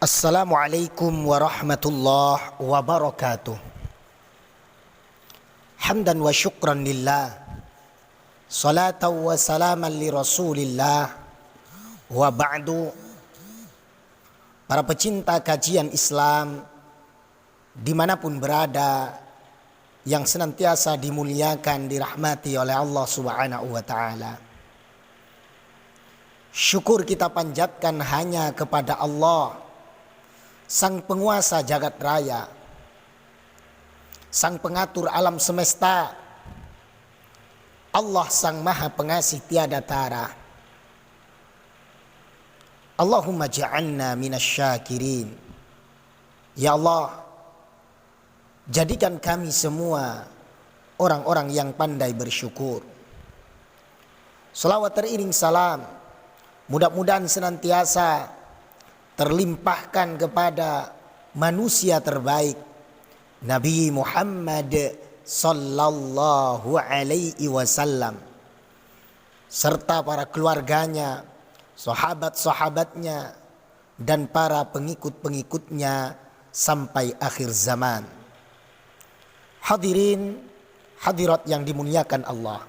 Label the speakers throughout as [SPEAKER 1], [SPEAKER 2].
[SPEAKER 1] Assalamualaikum warahmatullahi wabarakatuh. Hamdan wa syukran lillah, salatan wa salaman li rasulillah, wa ba'du. Para pecinta kajian Islam dimanapun berada, yang senantiasa dimuliakan, dirahmati oleh Allah subhanahu wa ta'ala. Syukur kita panjatkan hanya kepada Allah, Sang penguasa jagat raya, Sang pengatur alam semesta, Allah Sang maha pengasih tiada tara. Allahumma ja'alna minasyakirin. Ya Allah, jadikan kami semua orang-orang yang pandai bersyukur. Salawat teriring salam mudah-mudahan senantiasa terlimpahkan kepada manusia terbaik, Nabi Muhammad sallallahu alaihi wasallam, serta para keluarganya, sahabat-sahabatnya, dan para pengikut-pengikutnya sampai akhir zaman. Hadirin hadirat yang dimuliakan Allah,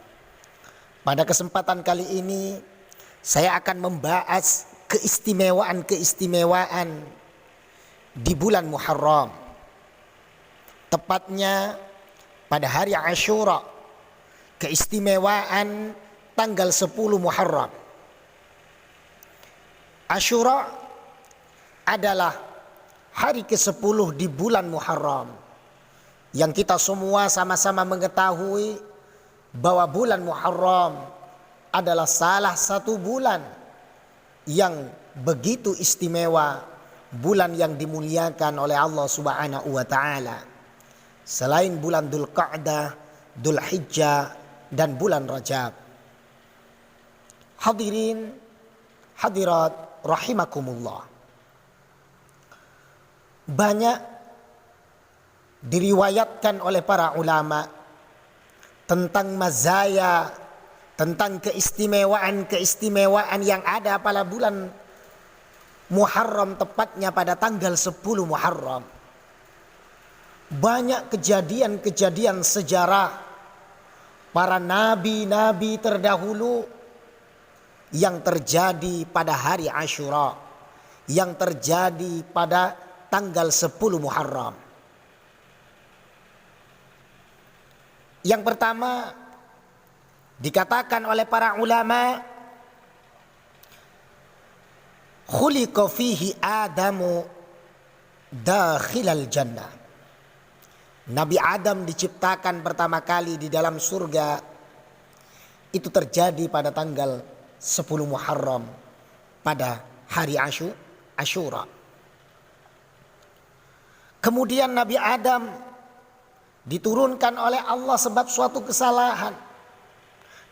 [SPEAKER 1] pada kesempatan kali ini saya akan membahas keistimewaan di bulan Muharram, tepatnya pada hari Asyura, keistimewaan tanggal 10 Muharram. Asyura adalah hari ke-10 di bulan Muharram, yang kita semua sama-sama mengetahui bahwa bulan Muharram adalah salah satu bulan yang begitu istimewa, bulan yang dimuliakan oleh Allah subhanahu wa ta'ala, selain bulan Dzulqa'dah, Dzulhijjah, dan bulan Rajab. Hadirin hadirat rahimakumullah, banyak diriwayatkan oleh para ulama tentang mazaya, tentang keistimewaan yang ada pada bulan Muharram, tepatnya pada tanggal 10 Muharram. Banyak kejadian-kejadian sejarah para nabi-nabi terdahulu yang terjadi pada hari Asyura, yang terjadi pada tanggal 10 Muharram. Yang pertama, dikatakan oleh para ulama, khuliqa fihi Adamu dakhilal jannah. Nabi Adam diciptakan pertama kali di dalam surga. Itu terjadi pada tanggal 10 Muharram, pada hari Asyura. Kemudian Nabi Adam diturunkan oleh Allah sebab suatu kesalahan,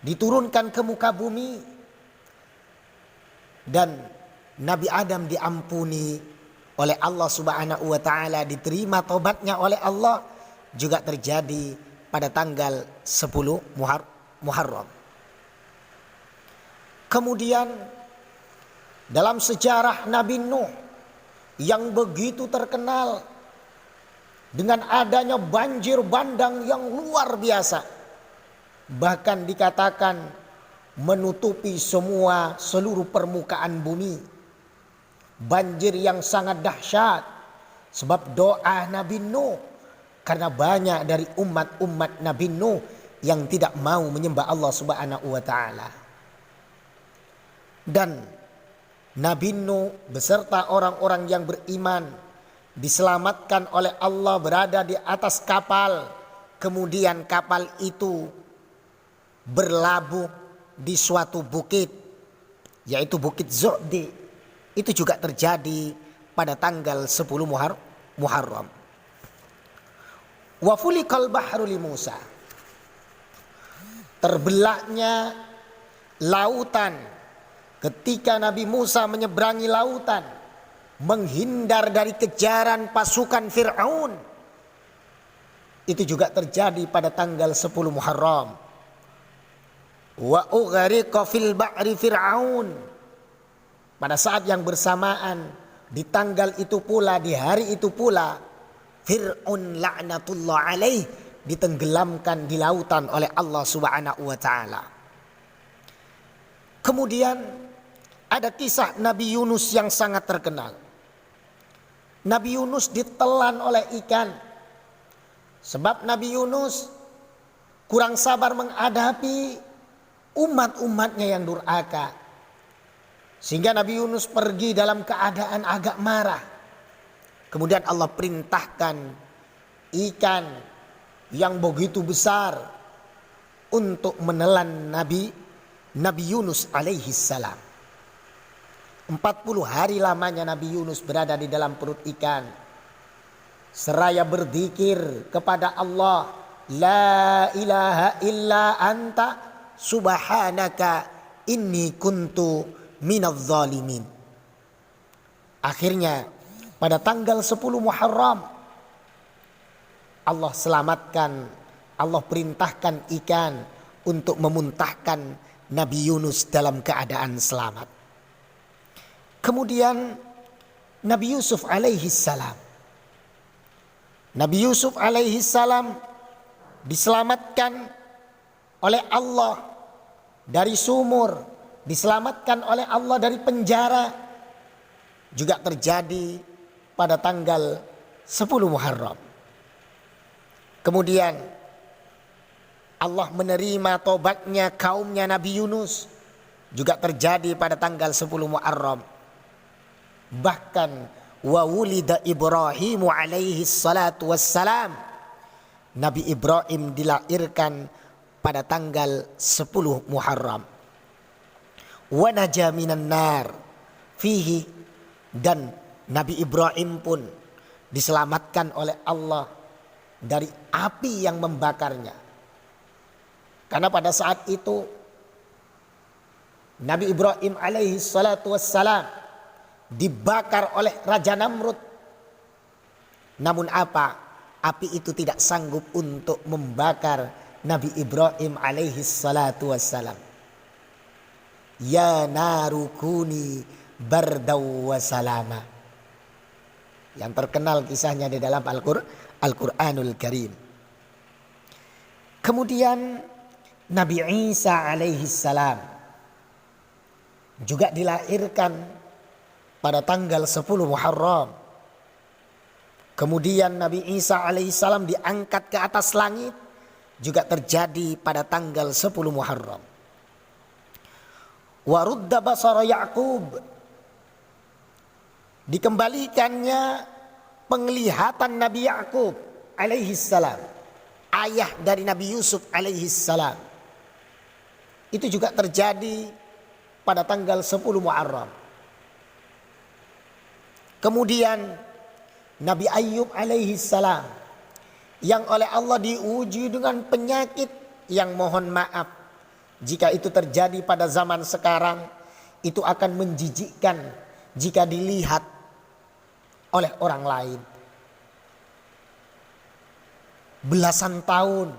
[SPEAKER 1] diturunkan ke muka bumi, dan Nabi Adam diampuni oleh Allah subhanahu wa ta'ala, diterima taubatnya oleh Allah, juga terjadi pada tanggal 10 Muharram. Kemudian dalam sejarah Nabi Nuh yang begitu terkenal dengan adanya banjir bandang yang luar biasa, bahkan dikatakan menutupi seluruh permukaan bumi. Banjir yang sangat dahsyat sebab doa Nabi Nuh, karena banyak dari umat-umat Nabi Nuh yang tidak mau menyembah Allah subhanahu wa ta'ala. Dan Nabi Nuh beserta orang-orang yang beriman diselamatkan oleh Allah, berada di atas kapal. Kemudian kapal itu berlabuh di suatu bukit, yaitu Bukit Zu'di. Itu juga terjadi pada tanggal 10 Muharram. Wa fuliqal bahru li Musa, terbelahnya lautan ketika Nabi Musa menyeberangi lautan, menghindar dari kejaran pasukan Fir'aun. Itu juga terjadi pada tanggal 10 Muharram. Wa ughriqa fil ba'ri Fir'aun, pada saat yang bersamaan di tanggal itu pula, di hari itu pula, Fir'aun laknatullah alaih ditenggelamkan di lautan oleh Allah Subhanahu wa taala. Kemudian ada kisah Nabi Yunus yang sangat terkenal. Nabi Yunus ditelan oleh ikan. Sebab Nabi Yunus kurang sabar menghadapi umat-umatnya yang durhaka. Sehingga Nabi Yunus pergi dalam keadaan agak marah. Kemudian Allah perintahkan ikan yang begitu besar untuk menelan Nabi Yunus alaihi salam. 40 hari lamanya Nabi Yunus berada di dalam perut ikan. Seraya berzikir kepada Allah, la ilaha illa anta subhanaka inni kuntu minadz zalimin. Akhirnya pada tanggal 10 Muharram Allah selamatkan, Allah perintahkan ikan untuk memuntahkan Nabi Yunus dalam keadaan selamat. Kemudian Nabi Yusuf alaihi salam. Nabi Yusuf alaihi salam diselamatkan oleh Allah dari sumur, diselamatkan oleh Allah dari penjara. Juga terjadi pada tanggal 10 Muharram. Kemudian Allah menerima tobatnya kaumnya Nabi Yunus, juga terjadi pada tanggal 10 Muharram. Bahkan wa wulida Ibrahimu alaihi salatu wassalam, Nabi Ibrahim dilahirkan pada tanggal 10 Muharram. Wa naja minan nar fihi, dan Nabi Ibrahim pun diselamatkan oleh Allah dari api yang membakarnya. Karena pada saat itu Nabi Ibrahim alaihi salatu wassalam dibakar oleh Raja Namrud. Namun apa? Api itu tidak sanggup untuk membakar Nabi Ibrahim alaihi salatu wassalam. Ya narukuni bardaw wa salama. Yang terkenal kisahnya di dalam Al-Quranul Karim. Kemudian Nabi Isa alaihi salam juga dilahirkan pada tanggal 10 Muharram. Kemudian Nabi Isa alaihi salam diangkat ke atas langit, juga terjadi pada tanggal 10 Muharram. Wa rudda basara Ya'qub, dikembalikannya penglihatan Nabi Ya'qub alaihi salam, ayah dari Nabi Yusuf alaihi salam. Itu juga terjadi pada tanggal 10 Muharram. Kemudian Nabi Ayyub alaihi salam yang oleh Allah diuji dengan penyakit yang mohon maaf, jika itu terjadi pada zaman sekarang itu akan menjijikkan jika dilihat oleh orang lain. Belasan tahun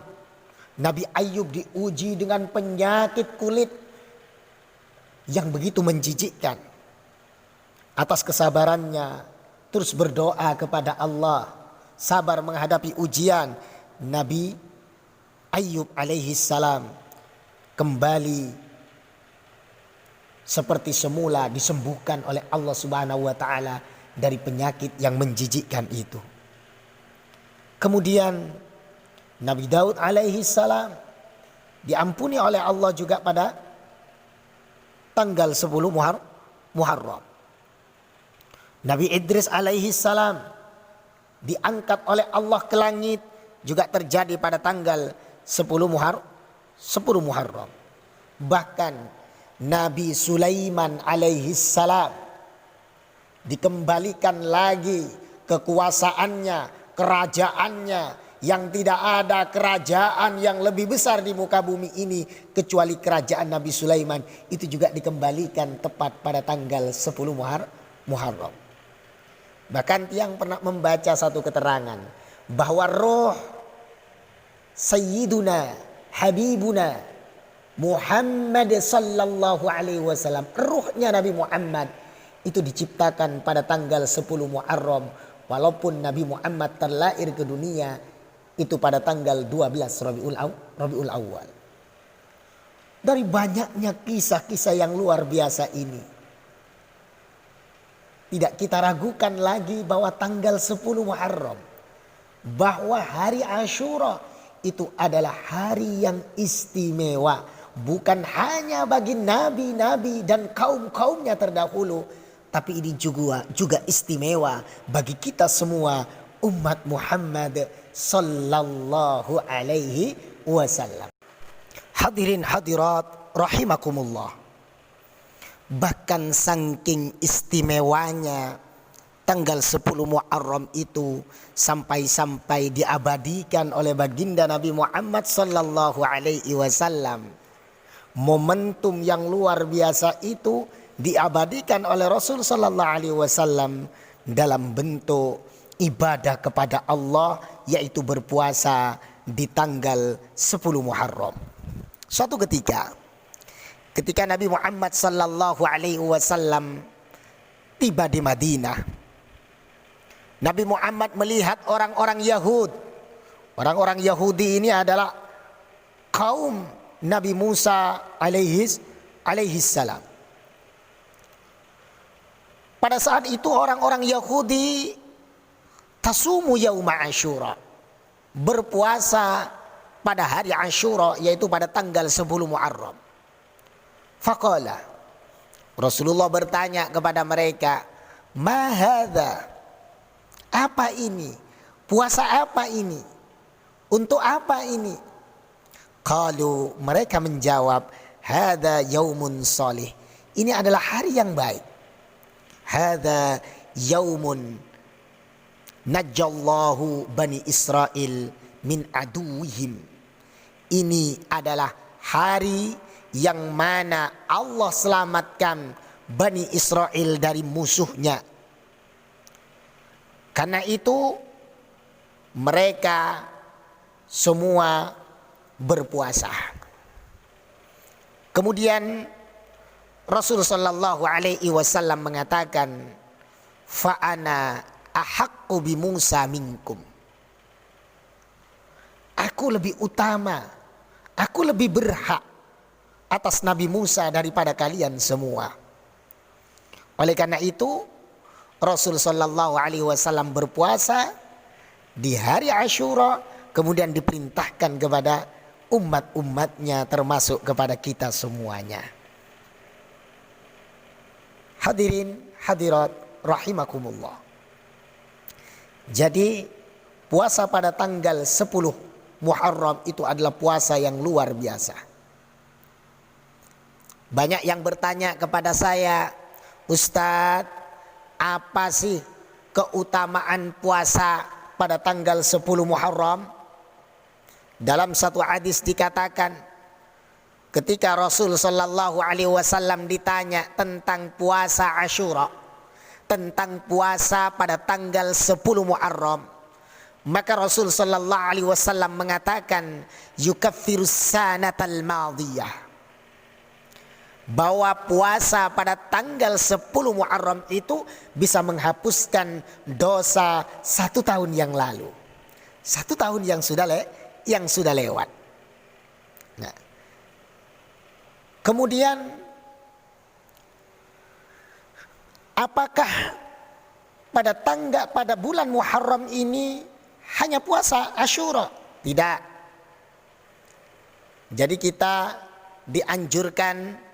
[SPEAKER 1] Nabi Ayyub diuji dengan penyakit kulit yang begitu menjijikkan. Atas kesabarannya terus berdoa kepada Allah, sabar menghadapi ujian, Nabi Ayyub alaihi salam kembali seperti semula, disembuhkan oleh Allah Subhanahu wa taala dari penyakit yang menjijikkan itu. Kemudian Nabi Daud alaihi salam diampuni oleh Allah juga pada tanggal 10 Muharram. Nabi Idris alaihi salam diangkat oleh Allah ke langit, juga terjadi pada tanggal 10 Muharram. Bahkan Nabi Sulaiman alaihi salam dikembalikan lagi kekuasaannya, kerajaannya, yang tidak ada kerajaan yang lebih besar di muka bumi ini kecuali kerajaan Nabi Sulaiman. Itu juga dikembalikan tepat pada tanggal 10 Muharram. Bahkan tiang pernah membaca satu keterangan bahwa roh Sayyiduna Habibuna Muhammad sallallahu alaihi wasallam, ruhnya Nabi Muhammad itu diciptakan pada tanggal 10 Muharram, walaupun Nabi Muhammad terlahir ke dunia itu pada tanggal 12 Rabiul Awal. Dari banyaknya kisah-kisah yang luar biasa ini, tidak kita ragukan lagi bahwa tanggal 10 Muharram, bahwa hari Asyura itu adalah hari yang istimewa. Bukan hanya bagi nabi-nabi dan kaum-kaumnya terdahulu, tapi ini juga istimewa bagi kita semua umat Muhammad sallallahu alaihi wasallam. Hadirin hadirat rahimakumullah. Bahkan saking istimewanya tanggal 10 Muharram itu sampai-sampai diabadikan oleh baginda Nabi Muhammad sallallahu alaihi wasallam. Momentum yang luar biasa itu diabadikan oleh Rasul sallallahu alaihi wasallam dalam bentuk ibadah kepada Allah, yaitu berpuasa di tanggal 10 Muharram. Suatu ketika Nabi Muhammad sallallahu alaihi wasallam tiba di Madinah, Nabi Muhammad melihat orang-orang Yahud. Orang-orang Yahudi ini adalah kaum Nabi Musa alaihi salam. Pada saat itu orang-orang Yahudi tasumu yauma Asyura, berpuasa pada hari Asyura, yaitu pada tanggal 10 Muharram. Faqala, Rasulullah bertanya kepada mereka, "Ma hadza?" Apa ini? Puasa apa ini? Untuk apa ini? Qalu, mereka menjawab, "Hadza yaumun salih." Ini adalah hari yang baik. Hadza yaumun najjallahu bani Israil min aduwihim. Ini adalah hari yang mana Allah selamatkan Bani Israel dari musuhnya. Karena itu mereka semua berpuasa. Kemudian Rasul sallallahu alaihi wasallam mengatakan, "Fa ana ahaqqu bi Musa minkum." Aku lebih utama, aku lebih berhak atas Nabi Musa daripada kalian semua. Oleh karena itu Rasul sallallahu alaihi wasallam berpuasa di hari Asyura, kemudian diperintahkan kepada umat-umatnya, termasuk kepada kita semuanya. Hadirin hadirat rahimakumullah. Jadi puasa pada tanggal 10 Muharram itu adalah puasa yang luar biasa. Banyak yang bertanya kepada saya, "Ustadz, apa sih keutamaan puasa pada tanggal 10 Muharram?" Dalam satu hadis dikatakan, ketika Rasul sallallahu alaihi wasallam ditanya tentang puasa Asyura, tentang puasa pada tanggal 10 Muharram, maka Rasul sallallahu alaihi wasallam mengatakan, "Yukaffirus sanatal madiyah." Bahwa puasa pada tanggal 10 Muharram itu bisa menghapuskan dosa 1 tahun yang lalu. 1 tahun yang sudah lewat. Nah, kemudian apakah pada bulan Muharram ini hanya puasa Asyura? Tidak. Jadi kita dianjurkan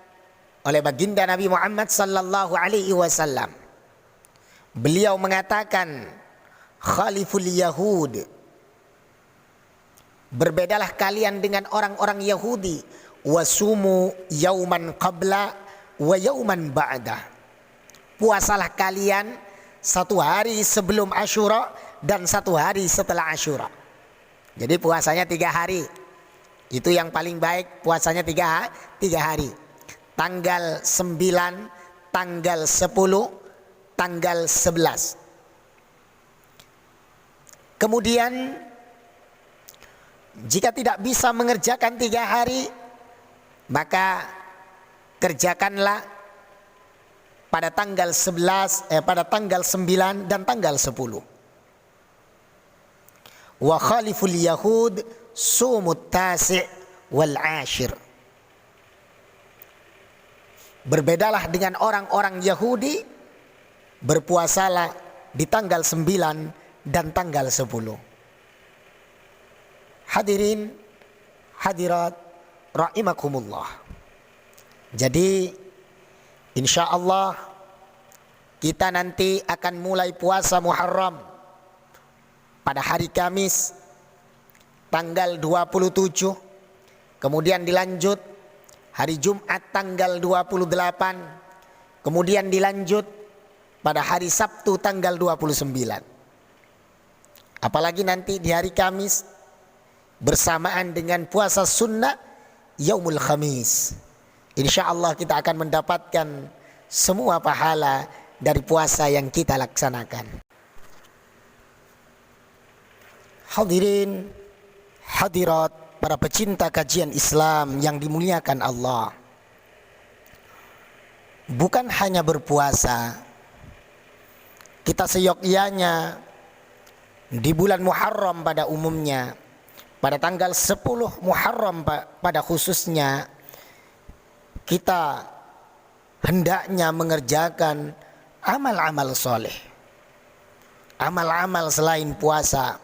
[SPEAKER 1] oleh baginda Nabi Muhammad sallallahu alaihi wasallam. Beliau mengatakan, "Khaliful Yahud." Berbedalah kalian dengan orang-orang Yahudi. Wasumu yauman qabla wa yauman ba'da. Puasalah kalian 1 hari sebelum Asyura dan 1 hari setelah Asyura. Jadi puasanya 3 hari. Itu yang paling baik, puasanya 3 hari. Tanggal 9, tanggal 10, tanggal 11. Kemudian jika tidak bisa mengerjakan 3 hari, maka kerjakanlah pada tanggal 9 dan tanggal 10. Wa khaliful yahud sumut tasi' wal ashir. Berbedalah dengan orang-orang Yahudi, berpuasalah di tanggal 9 dan tanggal 10. Hadirin hadirat rahimakumullah. Jadi insya Allah kita nanti akan mulai puasa Muharram pada hari Kamis tanggal 27, kemudian dilanjut hari Jumat tanggal 28, kemudian dilanjut pada hari Sabtu tanggal 29. Apalagi nanti di hari Kamis bersamaan dengan puasa sunnah Yaumul Khamis. Insya Allah kita akan mendapatkan semua pahala dari puasa yang kita laksanakan. Hadirin hadirat para pecinta kajian Islam yang dimuliakan Allah. Bukan hanya berpuasa, kita seyogyanya di bulan Muharram pada umumnya, pada tanggal 10 Muharram pada khususnya, kita hendaknya mengerjakan amal-amal soleh, amal-amal selain puasa,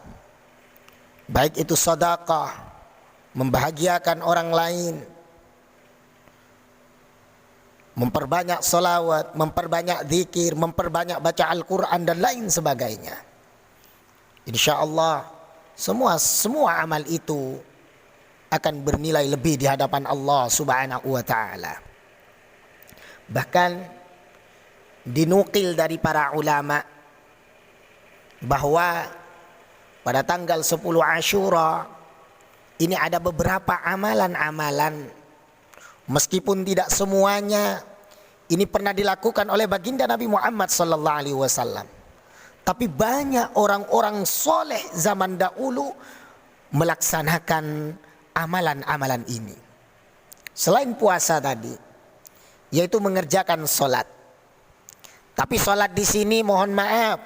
[SPEAKER 1] baik itu sedekah, membahagiakan orang lain, memperbanyak salawat, memperbanyak zikir, memperbanyak baca Al-Quran dan lain sebagainya. Insya Allah semua amal itu akan bernilai lebih di hadapan Allah Subhanahu wa ta'ala. Bahkan dinukil dari para ulama bahwa pada tanggal 10 Asyura ini ada beberapa amalan-amalan, meskipun tidak semuanya ini pernah dilakukan oleh baginda Nabi Muhammad sallallahu alaihi wasallam, tapi banyak orang-orang soleh zaman dahulu melaksanakan amalan-amalan ini. Selain puasa tadi, yaitu mengerjakan solat. Tapi solat di sini mohon maaf,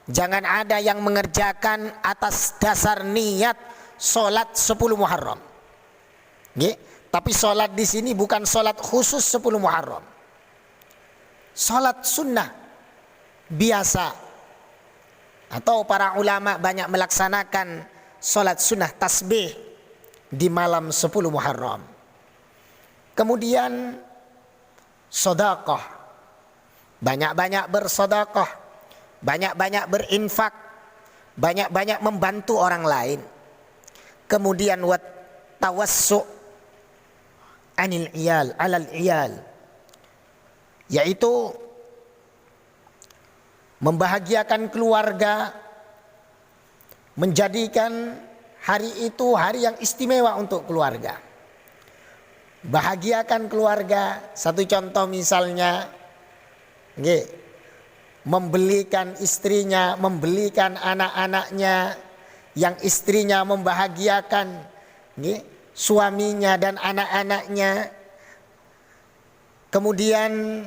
[SPEAKER 1] jangan ada yang mengerjakan atas dasar niat solat 10 Muharram. Tapi solat di sini bukan solat khusus 10 Muharram. Solat sunnah biasa. Atau para ulama banyak melaksanakan solat sunnah tasbih di malam 10 Muharram. Kemudian sedekah, banyak-banyak bersedekah, banyak-banyak berinfak, banyak-banyak membantu orang lain. Kemudian wat tawassu' anil iyal, alal iyal, yaitu membahagiakan keluarga, menjadikan hari itu hari yang istimewa untuk keluarga. Bahagiakan keluarga. Satu contoh misalnya, membelikan istrinya, membelikan anak-anaknya, yang istrinya membahagiakan suaminya dan anak-anaknya. Kemudian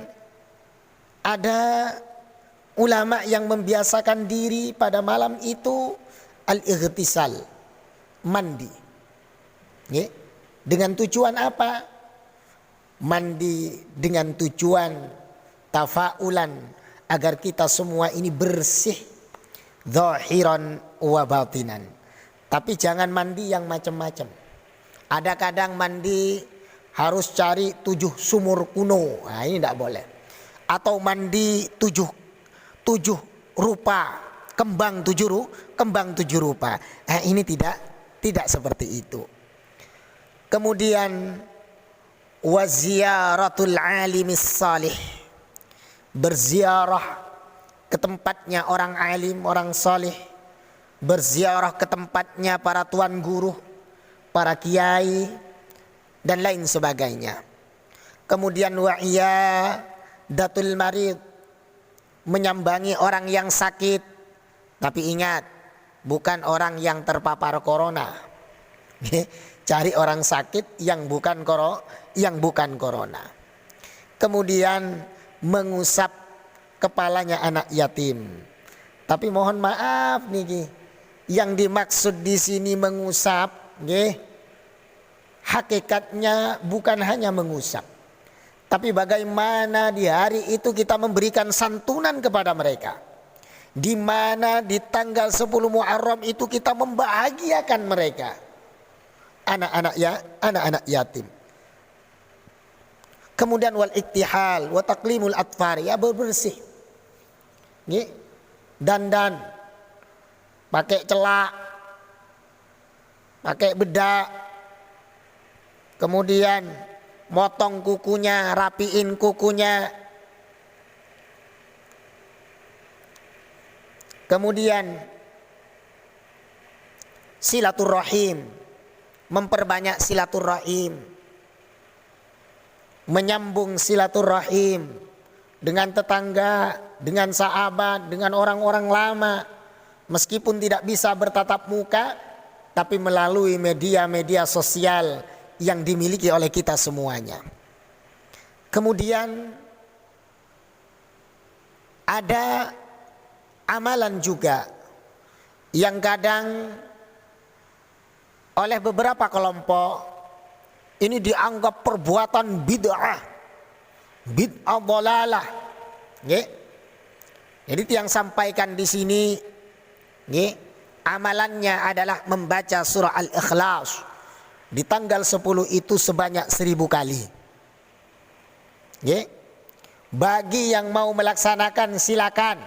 [SPEAKER 1] ada ulama yang membiasakan diri pada malam itu al-ightisal, mandi. Dengan tujuan apa? Mandi dengan tujuan tafaulan, agar kita semua ini bersih zahiran wa batinan. Tapi jangan mandi yang macam-macam. Ada kadang mandi harus cari 7 sumur kuno. Nah, ini tidak boleh. Atau mandi 7 rupa, kembang 7 rupa. Nah, ini tidak seperti itu. Kemudian waziyaratul alimis salih, berziarah ke tempatnya orang alim, orang salih, berziarah ke tempatnya para tuan guru, para kiai dan lain sebagainya. Kemudian wa'iyadatul marid, menyambangi orang yang sakit, tapi ingat bukan orang yang terpapar corona. Cari orang sakit yang bukan corona. Kemudian mengusap kepalanya anak yatim. Tapi mohon maaf nih, yang dimaksud di sini mengusap, hakikatnya bukan hanya mengusap, tapi bagaimana di hari itu kita memberikan santunan kepada mereka. Di mana di tanggal 10 Muharram itu kita membahagiakan mereka, anak-anak yatim. Kemudian wal iktihal wa taqlimul atfar, ya bersih. Dandan, pakai celak, pakai bedak. Kemudian motong kukunya, rapiin kukunya. Kemudian silaturrahim, memperbanyak silaturrahim, menyambung silaturrahim dengan tetangga, dengan sahabat, dengan orang-orang lama. Meskipun tidak bisa bertatap muka, tapi melalui media-media sosial yang dimiliki oleh kita semuanya. Kemudian ada amalan juga yang kadang oleh beberapa kelompok ini dianggap perbuatan bid'ah dhalalah. Jadi yang sampaikan di sini, amalannya adalah membaca surah Al-Ikhlas di tanggal 10 itu sebanyak 1000 kali. Bagi yang mau melaksanakan silakan.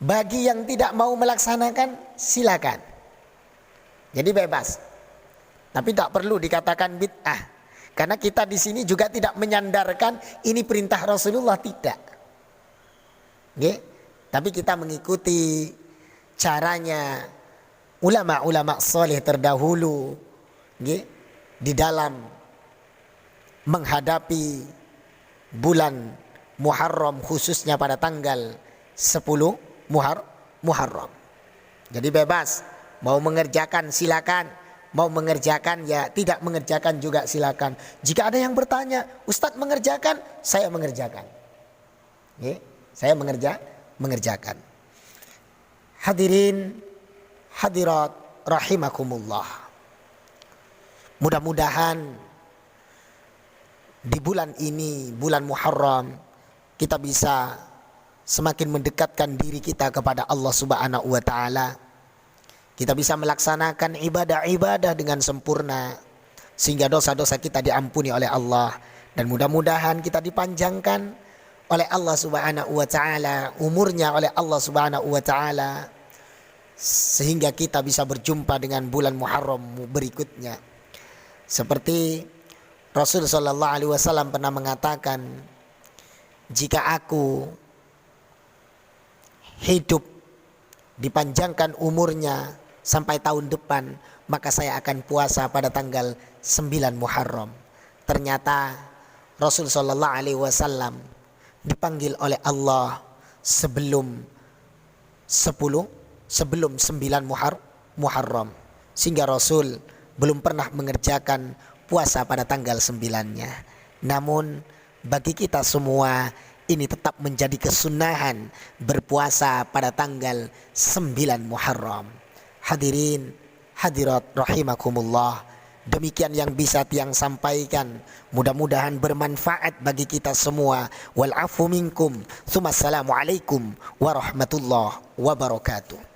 [SPEAKER 1] Bagi yang tidak mau melaksanakan silakan. Jadi bebas. Tapi tak perlu dikatakan bid'ah. Karena kita di sini juga tidak menyandarkan ini perintah Rasulullah, tidak. Tapi kita mengikuti caranya ulama-ulama soleh terdahulu di dalam menghadapi bulan Muharram, khususnya pada tanggal 10 Muharram. Jadi bebas, mau mengerjakan silakan, mau mengerjakan ya tidak mengerjakan juga silakan. Jika ada yang bertanya, Ustadz mengerjakan, saya mengerjakan. Saya mengerjakan. Hadirin hadirat rahimakumullah. Mudah-mudahan di bulan ini, bulan Muharram, kita bisa semakin mendekatkan diri kita kepada Allah Subhanahu wa taala. Kita bisa melaksanakan ibadah-ibadah dengan sempurna sehingga dosa-dosa kita diampuni oleh Allah, dan mudah-mudahan kita dipanjangkan oleh Allah Subhanahu wa taala umurnya oleh Allah Subhanahu wa taala sehingga kita bisa berjumpa dengan bulan Muharram berikutnya. Seperti Rasul sallallahu alaihi wasallam pernah mengatakan, jika aku hidup dipanjangkan umurnya sampai tahun depan, maka saya akan puasa pada tanggal 9 Muharram. Ternyata Rasul sallallahu alaihi wasallam dipanggil oleh Allah sebelum 9 Muharram, sehingga Rasul belum pernah mengerjakan puasa pada tanggal 9-nya. Namun bagi kita semua ini tetap menjadi kesunahan berpuasa pada tanggal 9 Muharram. Hadirin hadirat rahimakumullah, demikian yang bisa tiang sampaikan. Mudah-mudahan bermanfaat bagi kita semua. Wal afu minkum. Assalamualaikum warahmatullahi wabarakatuh.